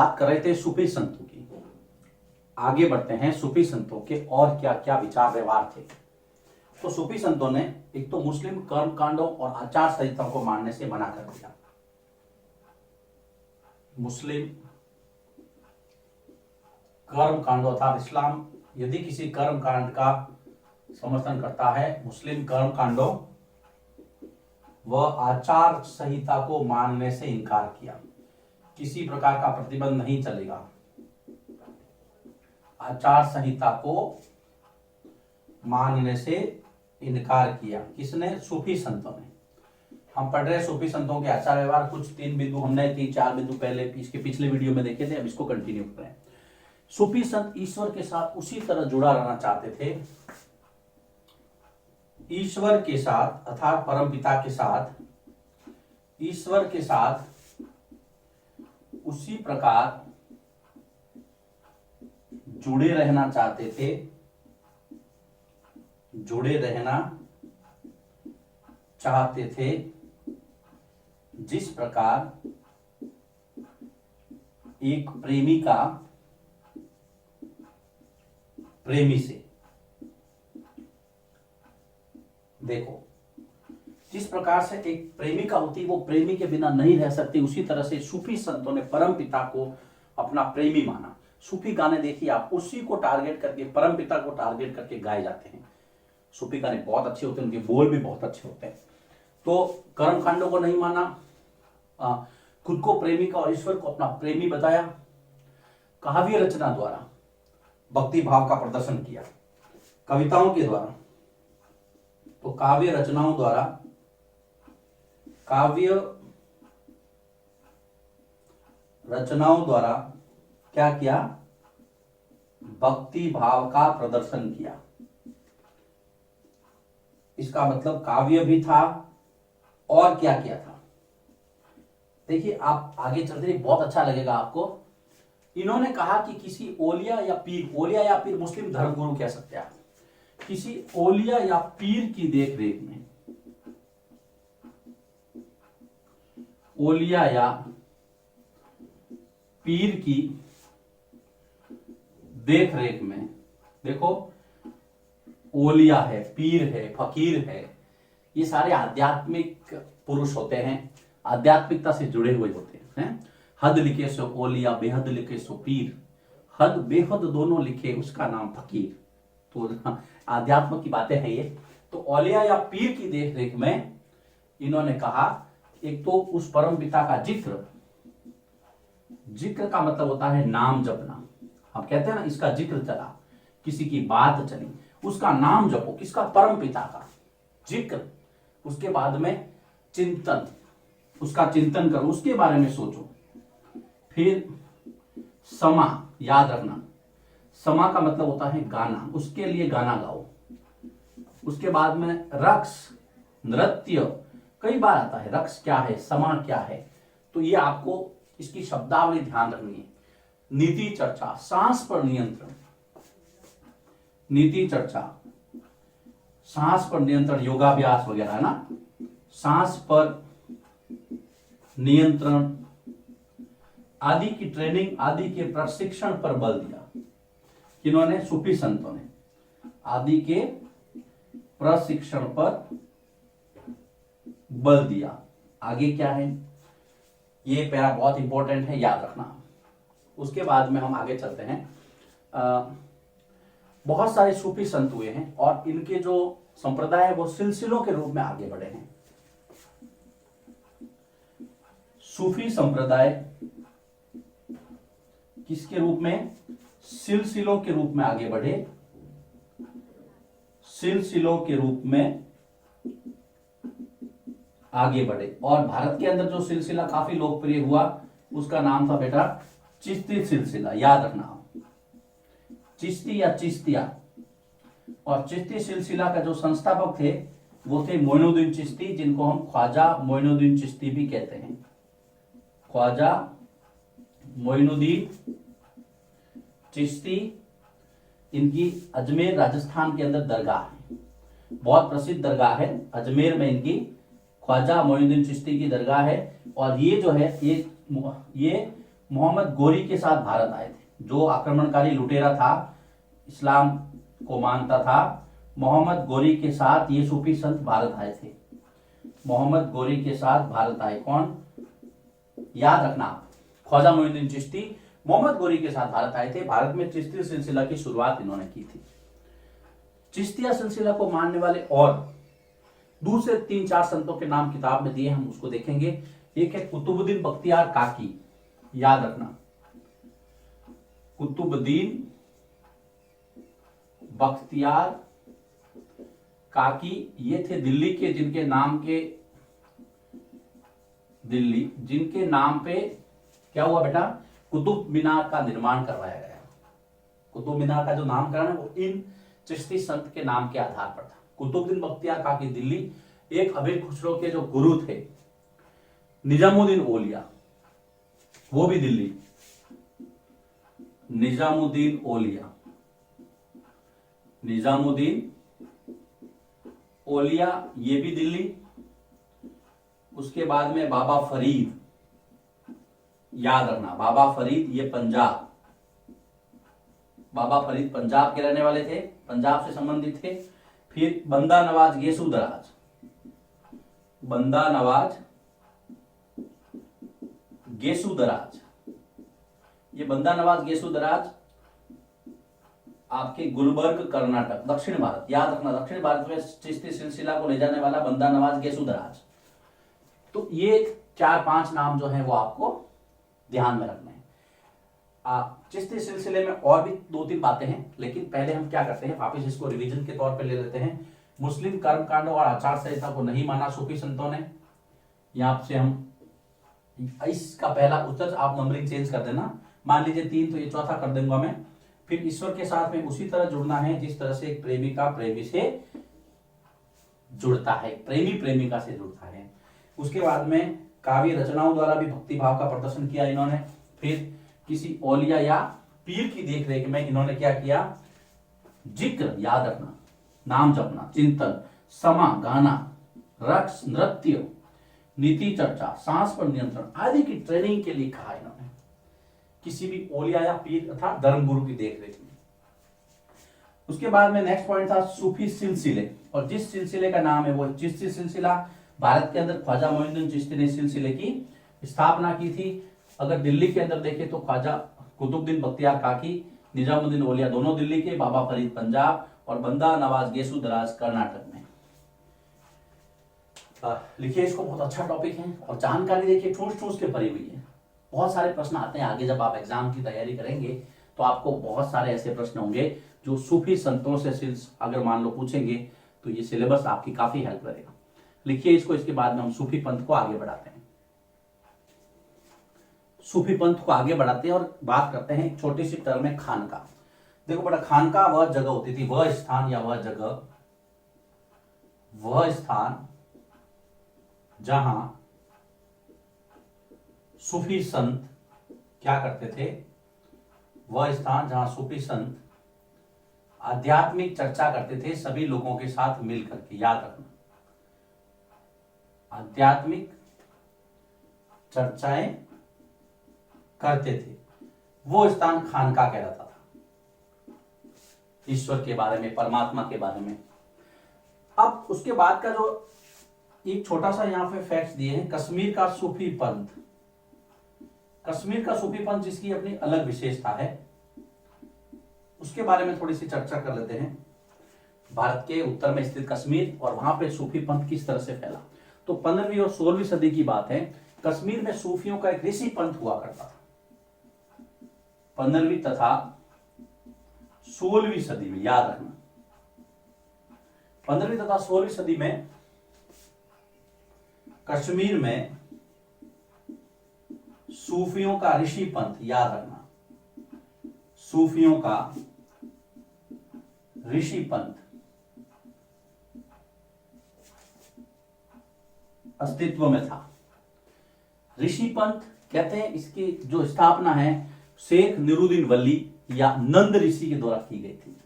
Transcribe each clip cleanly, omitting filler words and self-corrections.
बात कर रहे थे सूफी संतों की। आगे बढ़ते हैं, सूफी संतों के और क्या क्या विचार व्यवहार थे। तो सूफी संतों ने एक तो मुस्लिम कर्म कांडों और आचार संहिताओं को मानने से मना कर दिया। मुस्लिम कर्म कांडों अर्थात इस्लाम यदि किसी कर्म कांड का समर्थन करता है, मुस्लिम कर्म कांडों व आचार संहिता को मानने से इनकार किया। किसी प्रकार का प्रतिबंध नहीं चलेगा। आचार संहिता को मानने से इनकार किया। किसने? सूफी संतों ने। हम पढ़ रहे सूफी संतों के आचार व्यवहार, कुछ 3 बिंदु हमने 3-4 बिंदु पहले इसके पिछले वीडियो में देखे थे, अब इसको कंटिन्यू कर रहे हैं। सूफी संत ईश्वर के साथ उसी तरह जुड़ा रहना चाहते थे, ईश्वर के साथ अर्थात परमपिता के साथ, ईश्वर के साथ उसी प्रकार जुड़े रहना चाहते थे, जुड़े रहना चाहते थे जिस प्रकार एक प्रेमी का प्रेमी से, देखो जिस प्रकार से एक प्रेमिका होती वो प्रेमी के बिना नहीं रह सकती, उसी तरह से सूफी संतों ने परम पिता को अपना प्रेमी माना। सूफी गाने देखिए आप, उसी को टारगेट करके, परम पिता को टारगेट करके गाए जाते हैं। सूफी गाने बहुत अच्छे होते हैं, उनके बोल भी बहुत अच्छे होते हैं। तो कर्म कांडों को नहीं माना, खुद को प्रेमिका और ईश्वर को अपना प्रेमी बताया, काव्य रचना द्वारा भक्ति भाव का प्रदर्शन किया, कविताओं के द्वारा। तो काव्य रचनाओं द्वारा, काव्य रचनाओं द्वारा क्या किया? भक्ति भाव का प्रदर्शन किया। इसका मतलब काव्य भी था और क्या किया था? देखिए आप आगे चलते बहुत अच्छा लगेगा आपको। इन्होंने कहा कि किसी ओलिया या पीर, ओलिया या पीर मुस्लिम धर्मगुरु कह सकते हैं आप, किसी ओलिया या पीर की देख रेख में, ओलिया या पीर की देख रेख में, देखो ओलिया है, पीर है, फकीर है, ये सारे आध्यात्मिक पुरुष होते हैं, आध्यात्मिकता से जुड़े हुए होते हैं। हद लिखे सो ओलिया, बेहद लिखे सो पीर, हद बेहद दोनों लिखे उसका नाम फकीर। तो आध्यात्म की बातें हैं ये। तो ओलिया या पीर की देख रेख में इन्होंने कहा, एक तो उस परम पिता का जिक्र, जिक्र का मतलब होता है नाम जपना। हम कहते हैं ना इसका जिक्र चला, किसी की बात चली, उसका नाम जपो, किसका? परम पिता का जिक्र। उसके बाद में चिंतन, उसका चिंतन करो, उसके बारे में सोचो। फिर समा, याद रखना, समा का मतलब होता है गाना, उसके लिए गाना गाओ। उसके बाद में रक्स, नृत्य, कई बार आता है। रक्स क्या है, समा क्या है, तो ये आपको इसकी शब्दावली ध्यान रखनी है। नीति चर्चा, सांस पर नियंत्रण, नीति चर्चा, सांस पर नियंत्रण, योगाभ्यास वगैरह है ना। सांस पर नियंत्रण आदि की ट्रेनिंग, आदि के प्रशिक्षण पर बल दिया। किन्होंने? सूफी संतों ने आदि के प्रशिक्षण पर बल दिया। आगे क्या है, ये पैरा बहुत इंपॉर्टेंट है, याद रखना। उसके बाद में हम आगे चलते हैं। बहुत सारे सूफी संत हुए हैं और इनके जो संप्रदाय है वो सिलसिलों के रूप में आगे बढ़े हैं। सूफी संप्रदाय किसके रूप में? सिलसिलों के रूप में आगे बढ़े, सिलसिलों के रूप में आगे बढ़े। और भारत के अंदर जो सिलसिला काफी लोकप्रिय हुआ उसका नाम था बेटा चिश्ती सिलसिला, याद रखना। चिश्ती या चिश्तिया। और चिश्ती सिलसिला का जो संस्थापक थे वो थे मोइनुद्दीन चिश्ती, जिनको हम ख्वाजा मोइनुद्दीन चिश्ती भी कहते हैं। ख्वाजा मोइनुद्दीन चिश्ती, इनकी अजमेर राजस्थान के अंदर दरगाह है, बहुत प्रसिद्ध दरगाह है। अजमेर में इनकी ख्वाजा मोइनुद्दीन चिश्ती की दरगाह है। और ये जो है ये मोहम्मद गोरी के साथ भारत आए थे। जो आक्रमणकारी लुटेरा था, इस्लाम को मानता था, मोहम्मद गोरी के साथ ये सूफी संत भारत आए थे। मोहम्मद गोरी के साथ भारत आए कौन? याद रखना, ख्वाजा मोइनुद्दीन चिश्ती मोहम्मद गोरी के साथ भारत आए थे। भारत में चिश्ती सिलसिला की शुरुआत इन्होंने की थी। चिश्तिया सिलसिला को मानने वाले और दूसरे 3-4 संतों के नाम किताब में दिए, हम उसको देखेंगे। एक है कुतुबुद्दीन बख्तियार काकी, याद रखना, कुतुबुद्दीन बख्तियार काकी, ये थे दिल्ली के, जिनके नाम पे क्या हुआ बेटा? कुतुब मीनार का निर्माण करवाया गया। कुतुब मीनार का जो नामकरण है वो इन चिश्ती संत के नाम के आधार पर था। कुतुबुद्दीन बख्तियार काकी दिल्ली। एक अमीर खुसरो के जो गुरु थे निजामुद्दीन औलिया, वो भी दिल्ली। निजामुद्दीन औलिया, ये भी दिल्ली। उसके बाद में बाबा फरीद, याद रखना, बाबा फरीद ये पंजाब। बाबा फरीद पंजाब के रहने वाले थे, पंजाब से संबंधित थे। फिर बंदा नवाज गेसू दराज, बंदा नवाज गेसू दराज, ये बंदा नवाज गेसू दराज आपके गुलबर्ग कर्नाटक, दक्षिण भारत, याद रखना, दक्षिण भारत में चिश्ती सिलसिला को ले जाने वाला बंदा नवाज गेसू दराज। तो ये 4-5 नाम जो है वो आपको ध्यान में रखना है। चिश्ती सिलसिले में और भी 2-3 बातें हैं, लेकिन पहले हम क्या करते हैं, वापस इसको रिवीजन के तौर पे ले लेते हैं। मुस्लिम कर्मकांड और आचार संहिता को नहीं माना सूफी संतों ने। यहां से हम इसका पहला उत्तर, आप नंबरिंग चेंज कर देना, मान लीजिए 3 तो ये चौथा कर दूंगा मैं। फिर ईश्वर के साथ में उसी तरह जुड़ना है जिस तरह से एक प्रेमिका प्रेमी से जुड़ता है, प्रेमी प्रेमिका से जुड़ता है। उसके बाद में काव्य रचनाओं द्वारा भी भक्ति भाव का प्रदर्शन किया इन्होंने। फिर किसी औलिया या पीर की देखरेख में इन्होंने क्या किया? जिक्र, याद रखना, नाम जपना, चिंतन, समा, गाना, रक्स, नृत्य, नीति चर्चा, सांस पर नियंत्रण आदि की ट्रेनिंग के लिए कहा इन्होंने, किसी भी औलिया या पीर अर्थात धर्मगुरु की देखरेख में। उसके बाद में नेक्स्ट पॉइंट था सूफी सिलसिले, और जिस सिलसिले का नाम है वो चिश्ती सिलसिला। भारत के अंदर ख्वाजा मोइनुद्दीन चिश्ती ने सिलसिले की स्थापना की थी। अगर दिल्ली के अंदर देखें तो ख्वाजा कुतुबुद्दीन बख्तियार काकी, निजामुद्दीन औलिया दोनों दिल्ली के, बाबा फरीद पंजाब और बंदा नवाज गेसू दराज कर्नाटक में। लिखिए इसको, बहुत अच्छा टॉपिक है और जानकारी देखिए ठूस ठूस के भरी हुई है। बहुत सारे प्रश्न आते हैं आगे, जब आप एग्जाम की तैयारी करेंगे तो आपको बहुत सारे ऐसे प्रश्न होंगे जो सूफी संतों से अगर मान लो पूछेंगे तो ये सिलेबस आपकी काफी हेल्प करेगा। लिखिए इसको, इसके बाद में हम सूफी पंथ को आगे बढ़ाते हैं। सूफी पंथ को आगे बढ़ाते हैं और बात करते हैं एक छोटी सी टर्म है खानका। देखो बेटा, खानका वह जगह होती थी, वह स्थान या वह जगह, वह स्थान जहां सूफी संत क्या करते थे, वह स्थान जहां सूफी संत आध्यात्मिक चर्चा करते थे सभी लोगों के साथ मिलकर के, याद रखना, आध्यात्मिक चर्चाएं करते थे, वो स्थान खानका कहलाता था, ईश्वर के बारे में, परमात्मा के बारे में। अब उसके बाद का जो एक छोटा सा यहां पे फैक्ट्स दिए हैं, कश्मीर का सूफी पंथ, कश्मीर का सूफी पंथ जिसकी अपनी अलग विशेषता है, उसके बारे में थोड़ी सी चर्चा कर लेते हैं। भारत के उत्तर में स्थित कश्मीर और वहां पे सूफी पंथ किस तरह से फैला। तो 15वीं और 16वीं सदी की बात है, कश्मीर में सूफियों का एक ऋषि पंथ हुआ करता था। 15वीं तथा 16वीं सदी में, याद रखना, 15वीं तथा 16वीं सदी में कश्मीर में सूफियों का ऋषि पंथ, याद रखना, सूफियों का ऋषि पंथ अस्तित्व में था। ऋषि पंथ कहते हैं, इसकी जो स्थापना है शेख नूरुद्दीन वली या नंद ऋषि के द्वारा की गई थी।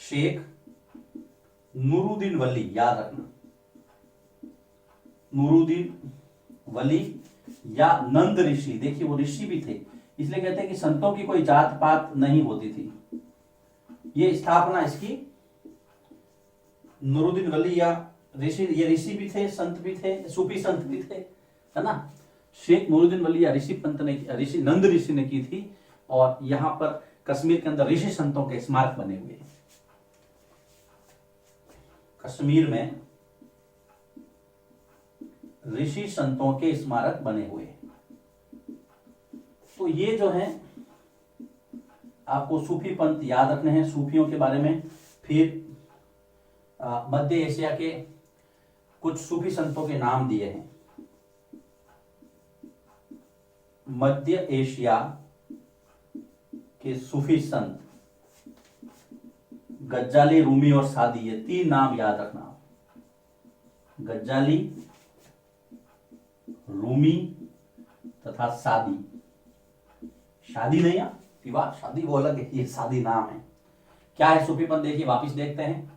शेख नूरुद्दीन वली, याद रखना, नूरुद्दीन वली या नंद ऋषि, देखिए वो ऋषि भी थे, इसलिए कहते हैं कि संतों की कोई जात पात नहीं होती थी। ये स्थापना इसकी नूरुद्दीन वली या ऋषि, ये ऋषि भी थे, संत भी थे, सूफी संत भी थे, है ना। शेख नूरुद्दीन वली या ऋषि पंत ने, ऋषि नंद ऋषि ने की थी। और यहां पर कश्मीर के अंदर ऋषि संतों के स्मारक बने हुए हैं। कश्मीर में ऋषि संतों के स्मारक बने हुए हैं। तो ये जो है आपको सूफी पंथ याद रखने हैं, सूफियों के बारे में। फिर मध्य एशिया के कुछ सूफी संतों के नाम दिए हैं। मध्य एशिया के सूफी संत गज्जाली, रूमी और सादी, ये 3 नाम याद रखना। गज्जाली, रूमी तथा सादी। शादी नहीं है, विवाह, शादी वो अलग है, ये सादी नाम है। क्या है सूफी पंथ, देखिए वापिस देखते हैं।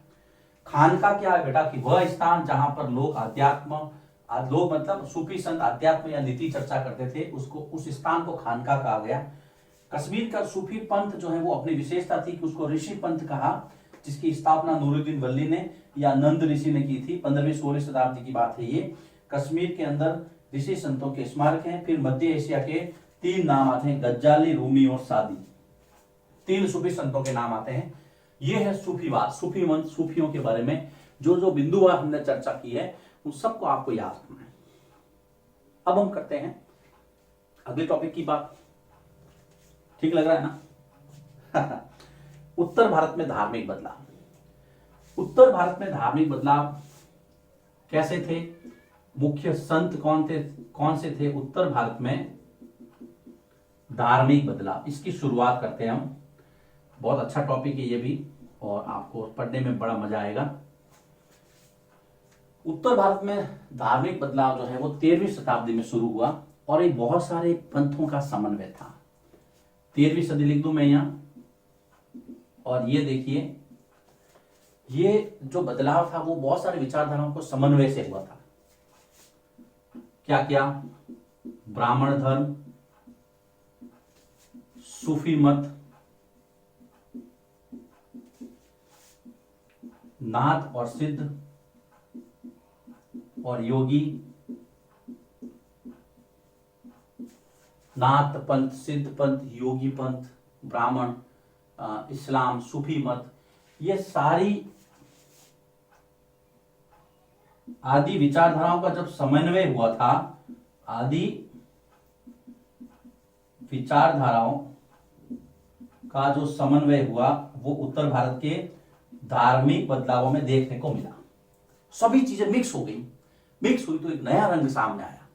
खानका क्या है बेटा, कि वह स्थान जहां पर लोग अध्यात्म, लोग मतलब सूफी संत अध्यात्म या नीति चर्चा करते थे, उसको, उस स्थान को खानका कहा गया। कश्मीर का सूफी पंथ जो है वो अपनी विशेषता थी कि उसको ऋषि पंथ कहा, जिसकी स्थापना नूरुद्दीन वली ने या नंद ऋषि ने की थी। 15वीं-16वीं शताब्दी की बात है ये। कश्मीर के अंदर ऋषि संतों के स्मारक हैं। फिर मध्य एशिया के 3 नाम आते हैं, गज्जाली, रूमी और सादी। 3 सूफी संतों के नाम आते हैं। ये है सूफीवाद, सूफी मंत्र, सूफियों के बारे में जो जो बिंदुवार हमने चर्चा की है उन सबको आपको याद रखना है। अब हम करते हैं अगले टॉपिक की बात। ठीक लग रहा है ना? उत्तर भारत में धार्मिक बदलाव। उत्तर भारत में धार्मिक बदलाव कैसे थे? मुख्य संत कौन से थे उत्तर भारत में? धार्मिक बदलाव, इसकी शुरुआत करते हैं हम। बहुत अच्छा टॉपिक है ये भी, और आपको पढ़ने में बड़ा मजा आएगा। उत्तर भारत में धार्मिक बदलाव जो है वो 13वीं शताब्दी में शुरू हुआ, और एक बहुत सारे पंथों का समन्वय था। 13वीं सदी लिख दूं मैं यहां, और ये देखिए, ये जो बदलाव था वो बहुत सारे विचारधाराओं को समन्वय से हुआ था। क्या क्या? ब्राह्मण धर्म, सूफी मत, नाथ और सिद्ध और योगी, नाथ पंथ, सिद्ध पंथ, योगी पंथ, ब्राह्मण, इस्लाम, सूफी मत, ये सारी आदि विचारधाराओं का जब समन्वय हुआ था, आदि विचारधाराओं का जो समन्वय हुआ वो उत्तर भारत के धार्मिक बदलावों में देखने को मिला। सभी चीजें मिक्स हो गई, मिक्स हुई तो एक नया रंग सामने आया।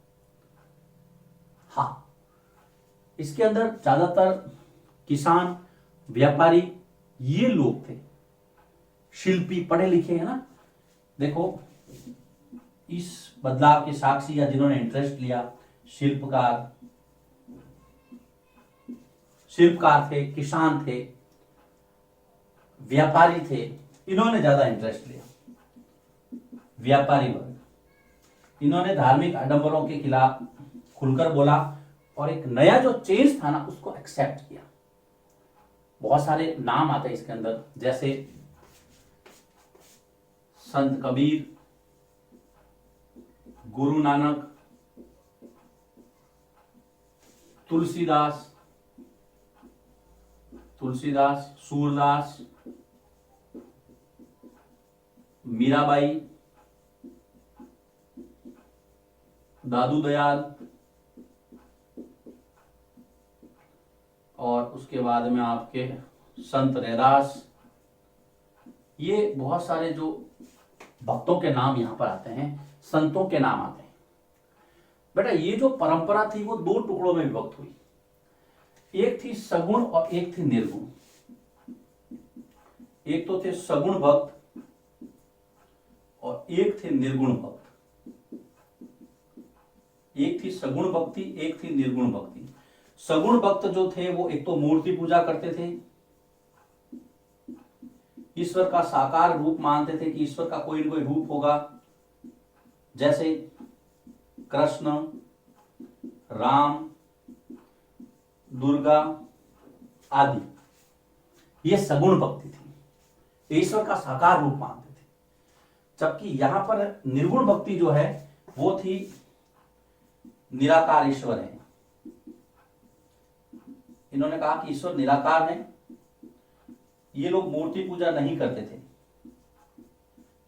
हाँ, इसके अंदर ज्यादातर किसान, व्यापारी, ये लोग थे। शिल्पी, पढ़े लिखे हैं ना। देखो, इस बदलाव के साक्षी या जिन्होंने इंटरेस्ट लिया, शिल्पकार थे, किसान थे, व्यापारी थे, इन्होंने ज्यादा इंटरेस्ट लिया। व्यापारी वर्ग, इन्होंने धार्मिक आडंबरों के खिलाफ खुलकर बोला, और एक नया जो चेंज था ना उसको एक्सेप्ट किया। बहुत सारे नाम आते हैं इसके अंदर, जैसे संत कबीर, गुरु नानक, तुलसीदास, सूरदास, मीराबाई, दादू दयाल, और उसके बाद में आपके संत रैदास। ये बहुत सारे जो भक्तों के नाम यहां पर आते हैं, संतों के नाम आते हैं। बेटा, ये जो परंपरा थी वो 2 टुकड़ों में विभक्त हुई। एक थी सगुण और एक थी निर्गुण। एक तो थे सगुण भक्त और एक थे निर्गुण भक्त। एक थी सगुण भक्ति, एक थी निर्गुण भक्ति। सगुण भक्त जो थे वो एक तो मूर्ति पूजा करते थे, ईश्वर का साकार रूप मानते थे कि ईश्वर का कोई न कोई रूप होगा, जैसे कृष्ण, राम, दुर्गा आदि, ये सगुण भक्ति थी, ईश्वर का साकार रूप मानते थे। जबकि यहां पर निर्गुण भक्ति जो है वो थी निराकार ईश्वर है। इन्होंने कहा कि ईश्वर निराकार है, ये लोग मूर्ति पूजा नहीं करते थे।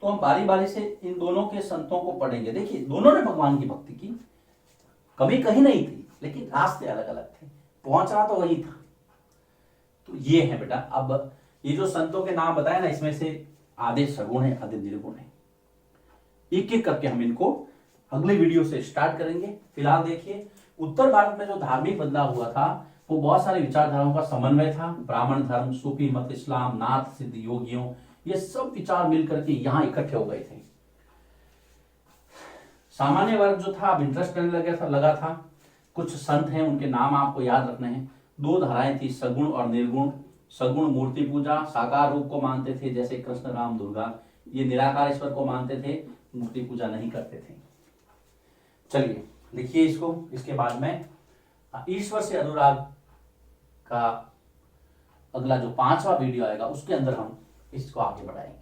तो हम बारी बारी से इन दोनों के संतों को पढ़ेंगे। देखिए दोनों ने भगवान की भक्ति की, कभी कहीं नहीं थी, लेकिन रास्ते अलग अलग थे, पहुंचना तो वही था। तो ये है बेटा, अब ये जो संतों के नाम बताए ना, इसमें से आधे सगुण है, आधे निर्गुण है। एक एक करके हम इनको अगले वीडियो से स्टार्ट करेंगे। फिलहाल देखिए, उत्तर भारत में जो धार्मिक बदलाव हुआ था वो बहुत सारी विचारधाराओं का समन्वय था। ब्राह्मण धर्म, सूफी मत, इस्लाम, नाथ, सिद्ध योगियों, ये सब विचार मिलकर के यहां इकट्ठे हो गए थे। सामान्य वर्ग जो था अब इंटरेस्ट करने लगा था। कुछ संत हैं, उनके नाम आपको याद रखने हैं। दो धाराएं थी, सगुण और निर्गुण। सगुण मूर्ति पूजा, साकार रूप को मानते थे, जैसे कृष्ण, राम, दुर्गा। ये निराकार ईश्वर को मानते थे, मूर्ति पूजा नहीं करते थे। चलिए लिखिए इसको। इसके बाद में ईश्वर से अनुराग का अगला जो 5वां वीडियो आएगा उसके अंदर हम इसको आगे बढ़ाएंगे।